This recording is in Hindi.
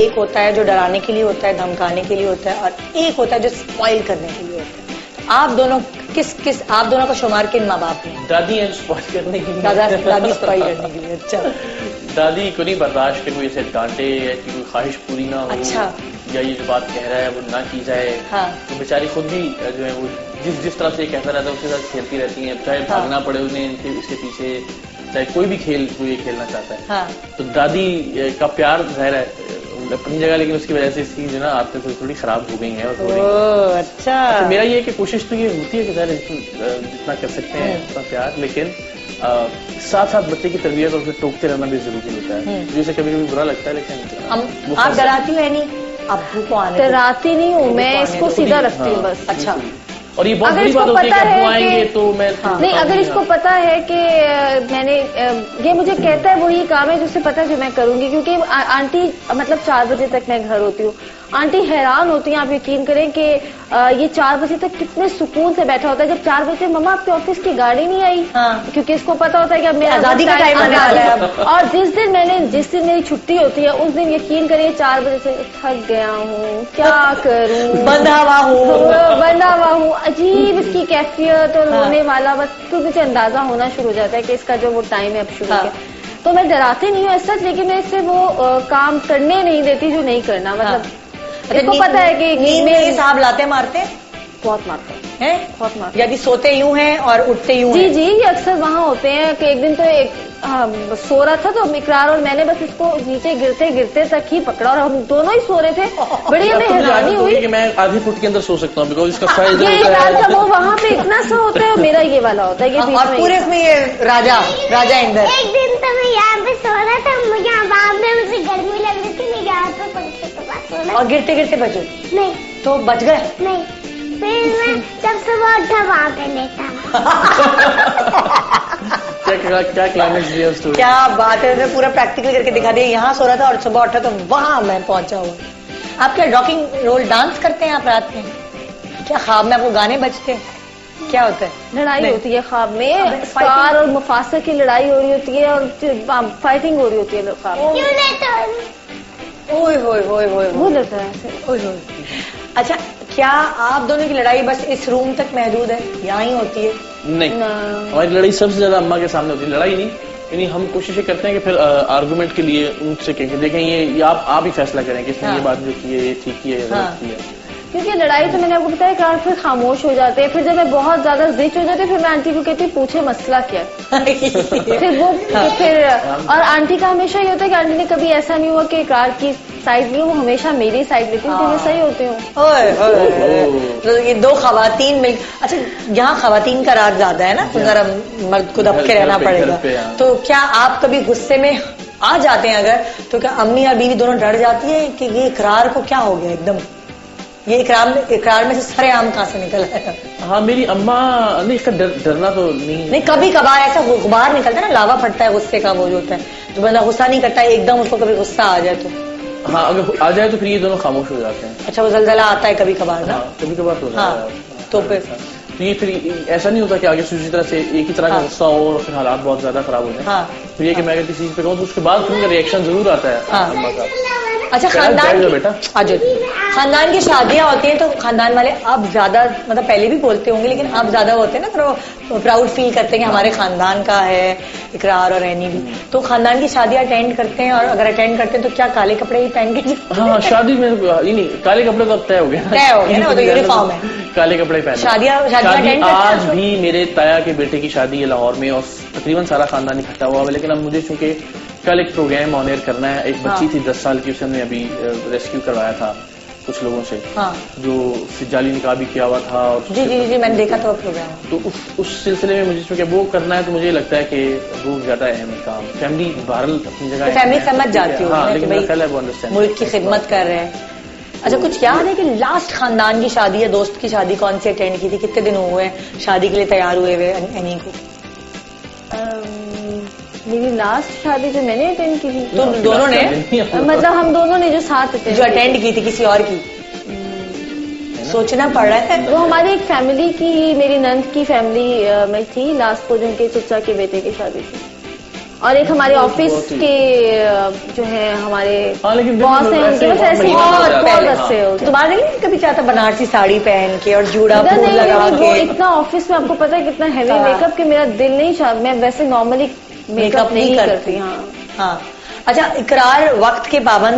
एक होता है जो डराने के लिए होता है, धमकाने के लिए होता है, और एक होता है जो स्पॉइल करने के लिए होता है। तो आप दोनों आप दोनों का शुमार किन माँ बाप में? दादी है स्पॉइल करने के लिए। दादी स्पॉइल करने के लिए। अच्छा। दादी को नहीं बर्दाश्त कि कोई इसे डांटे या कि कोई ख्वाहिश पूरी ना हो। अच्छा। या ये जो बात कह रहा है वो ना की जाए। हाँ। तो बेचारी खुद भी जो है वो जिस तरह से कहता रहता है उसके साथ खेलती रहती है, चाहे भागना पड़े उन्हें इसके पीछे, चाहे कोई भी खेल कोई खेलना चाहता है। हाँ। तो दादी का प्यार जाहिर है अपनी जगह, लेकिन उसकी वजह से इसकी जो ना आदतें थोड़ी खराब हो गई हैं। और अच्छा। तो मेरा ये कि कोशिश तो ये होती है कि जाहिर जितना कर सकते हैं उतना प्यार, लेकिन साथ साथ बच्चे की तरबियत और उसे टोकते रहना भी जरूरी होता है, जिसे कभी कभी बुरा लगता है। लेकिन आप डराती हो नहीं? अब्बू को आने डराती नहीं हूँ मैं, इसको सीधा रखती हूँ बस। अच्छा। और ये बहुत बड़ी बात होती है कि वो आएंगे तो मैं नहीं, अगर इसको पता है कि मैंने ये मुझे कहता है वही काम है जिससे पता है जो मैं करूंगी, क्योंकि आंटी मतलब 4 बजे तक मैं घर होती हूँ। आंटी हैरान होती हैं, आप यकीन करें कि ये 4 बजे तक कितने सुकून से बैठा होता है। जब 4 बजे मम्मा आपके ऑफिस की गाड़ी नहीं आई, क्योंकि इसको पता होता है कि अब मेरा आजादी का टाइम आने वाला है। और जिस दिन मेरी छुट्टी होती है उस दिन यकीन करिए 4 बजे से थक गया हूँ, क्या करूँ, बंधा हुआ हूँ। अजीब इसकी कैफियत और रोने वाला, बस तो मुझे अंदाजा होना शुरू हो जाता है कि इसका जो वो टाइम है अब शुरू है। तो मैं डराती नहीं हूँ ऐसा, लेकिन मैं इससे वो काम करने नहीं देती जो नहीं करना। मतलब इसको पता है कि नींद में हिसाब लाते मारते बहुत मारते हैं, बहुत मारते। यदि सोते यूं हैं और उठते यूं हैं। जी ये अक्सर वहाँ होते हैं कि एक दिन तो सो रहा था तो इकरार और मैंने बस इसको नीचे गिरते गिरते तक ही पकड़ा और हम दोनों ही सो रहे थे। बड़ी हमें हैरानी हुई कि मैं आधी फुट के अंदर सो सकता हूँ, बिकॉज इसका साइज ये इकरार का वो वहाँ पे इतना सा होता है और मेरा ये वाला होता है। ये और पूरे इसमें ये राजा इंदर। एक दिन तो मैं यहाँ पे सो रहा था, मुझे वहाँ पे मुझे गर्मी लग रही थी, मैं यहाँ पे पंखे के पास सो रहा। और गिरते गिरते बचे? नहीं। तो बच गए? नहीं, फिर मैं जब सुबह उठा वहाँ पे लेटा। क्या क्लाइमेक्स दिया स्टोरी। क्या बात है, उसने पूरा प्रैक्टिकल करके दिखा दिया। यहाँ सो रहा था और सुबह उठा तो वहां मैं पहुंचा हूँ। आप क्या रॉकिंग रोल डांस करते हैं आप रात में? क्या ख्वाब में आपको गाने बजते हैं? क्या होता है? लड़ाई होती है ख्वाब में, स्कार और मुफासा की लड़ाई हो रही होती है और फाइटिंग हो रही होती है ख्वाब में। क्यों नहीं तो ओए होए होए होए वो लगता है। ओए होए। अच्छा, क्या आप दोनों की लड़ाई बस इस रूम तक महदूद है, यहाँ ही होती है? नहीं, हमारी लड़ाई सबसे ज्यादा अम्मा के सामने होती है। लड़ाई नहीं, यानी हम कोशिश करते हैं कि फिर आर्गुमेंट के लिए उनसे कहें देखें ये आप ही फैसला करें कि इसने ये बात जो की है ये ठीक की है गलत की है। क्योंकि लड़ाई तो मैंने आपको बताया कि फिर खामोश हो जाते हैं। फिर जब मैं बहुत ज्यादा जिद हो जाती है फिर मैं आंटी को कहती हूँ पूछे मसला क्या है। फिर वो फिर और आंटी का हमेशा ये होता है कि आंटी ने कभी ऐसा नहीं हुआ कि इकरार की साइड ली, वो हमेशा मेरी साइड लेती हूँ, मैं सही होती हूँ। तो ये दो खवातीन मिल, अच्छा यहाँ खवातीन का राज ज्यादा है ना, तो जरा मर्द को दब के रहना पड़ेगा। तो क्या आप कभी गुस्से में आ जाते हैं अगर, तो क्या अम्मी और बीवी दोनों डर जाती है कि ये इकरार को क्या हो गया एकदम, ये इकरार में से सरेआम कहाँ से निकल आया? हाँ, मेरी अम्मा नहीं, इसका डरना तो नहीं। कभी कभार ऐसा गुबार निकलता है ना, लावा फटता है गुस्से का, वो जो होता है तो बंदा गुस्सा नहीं करता है एकदम, उसको कभी गुस्सा आ जाए तो। हाँ, अगर आ जाए तो फिर ये दोनों खामोश हो जाते हैं। अच्छा, वो जलजला आता है कभी कभार ना? कभी कभार तो तो फिर तो ये फिर ऐसा नहीं होता कि आगे दूसरी तरह से एक ही तरह का गुस्सा हो और फिर हालात बहुत ज्यादा खराब हो जाए। फिर ये कि मैं अगर किसी चीज पे कहूँ तो उसके बाद फिर उनका रिएक्शन जरूर आता है अम्मा का। अच्छा, खानदान की शादियां होती हैं तो खानदान वाले अब ज्यादा, मतलब पहले भी बोलते होंगे लेकिन अब ज्यादा होते हैं ना, तो प्राउड फील करते हैं कि हमारे खानदान का है इकरार और रहनी भी। तो खानदान की शादियां अटेंड करते हैं, और अगर अटेंड करते हैं तो क्या काले कपड़े ही पहन के? हाँ, शादी में नहीं, काले कपड़े तो अब तय हो गए ना, वो तो यूनिफॉर्म है, काले कपड़े पहने। शादी आज भी मेरे ताया के बेटे की शादी है लाहौर में और तकरीबन सारा खानदान इकट्ठा हुआ है, लेकिन अब मुझे चूंकि कल एक प्रोग्राम ऑनर करना है। एक बच्ची थी 10 साल की, उसे हमने अभी रेस्क्यू करवाया था कुछ लोगों से, जो जाली निकाह भी किया हुआ था। और जी मैंने देखा था प्रोग्राम। तो उस सिलसिले में मुझे चूंकि वो करना है तो मुझे लगता है कि वो ज्यादा अहम काम। फैमिली बहरहाल अपनी जगह, फैमिली समझ जाती हूँ, लेकिन वो अंडरस्टैंड मुल्क की खिदमत कर रहे हैं। अच्छा, कुछ याद है कि लास्ट खानदान की शादी या दोस्त की शादी कौन सी अटेंड की थी? कितने दिन हुए हैं शादी के लिए तैयार हुए हुए एनी को? मेरी लास्ट शादी जो मैंने अटेंड की थी, तो दोनों ने, मतलब हम दोनों ने जो साथ जो अटेंड की थी किसी और की, सोचना पड़ रहा है। वो हमारी एक फैमिली की, मेरी नंद की फैमिली में थी लास्ट को, जिनके चचा के बेटे की शादी थी। और एक हमारे ऑफिस के जो है हमारे लेकिन बॉस हैं उनके बस ऐसे बहुत अच्छे होते। तुम्हारे लिए कभी चाहता बनारसी साड़ी पहन के और जूड़ा फूल लगा वो के? इतना ऑफिस में आपको पता है कितना हैवी मेकअप कि मेरा दिल नहीं चाह, मैं वैसे नॉर्मली मेकअप नहीं करती। हाँ हाँ। अच्छा, इकरार वक्त के पाबंद